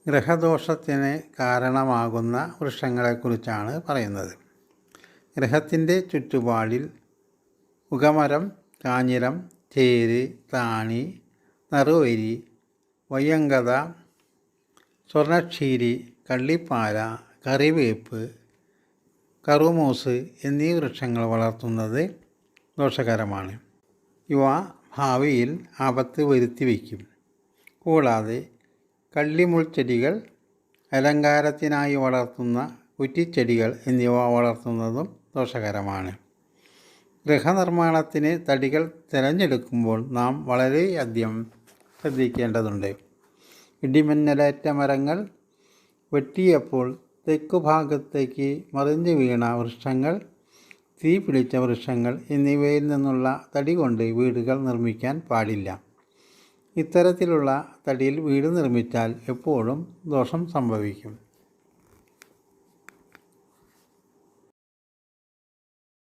ഗ്രഹദോഷത്തിന് കാരണമാകുന്ന വൃക്ഷങ്ങളെക്കുറിച്ചാണ് പറയുന്നത്. ഗ്രഹത്തിൻ്റെ ചുറ്റുപാടിൽ ഉഗമരം, കാഞ്ഞിരം, ചേര്, താണി, നറുവരി, വയ്യങ്കത, സ്വർണ്ണക്ഷീരി, കള്ളിപ്പാല, കറിവേപ്പ്, കറുമൂസ് എന്നീ വൃക്ഷങ്ങൾ വളർത്തുന്നത് ദോഷകരമാണ്. ഇവ ഭാവിയിൽ ആപത്ത് വരുത്തി വയ്ക്കും. കൂടാതെ കള്ളിമുൾച്ചെടികൾ, അലങ്കാരത്തിനായി വളർത്തുന്ന കുറ്റിച്ചെടികൾ എന്നിവ വളർത്തുന്നതും ദോഷകരമാണ്. ഗൃഹനിർമ്മാണത്തിന് തടികൾ തിരഞ്ഞെടുക്കുമ്പോൾ നാം വളരെയധികം ശ്രദ്ധിക്കേണ്ടതുണ്ട്. ഇടിമിന്നലേറ്റ മരങ്ങൾ, വെട്ടിയപ്പോൾ തെക്കുഭാഗത്തേക്ക് മറിഞ്ഞു വീണ വൃക്ഷങ്ങൾ, തീ പിടിച്ച വൃക്ഷങ്ങൾ എന്നിവയിൽ നിന്നുള്ള തടി കൊണ്ട് വീടുകൾ നിർമ്മിക്കാൻ പാടില്ല. ഇത്തരത്തിലുള്ള തടിയിൽ വീട് നിർമ്മിച്ചാൽ എപ്പോഴും ദോഷം സംഭവിക്കും.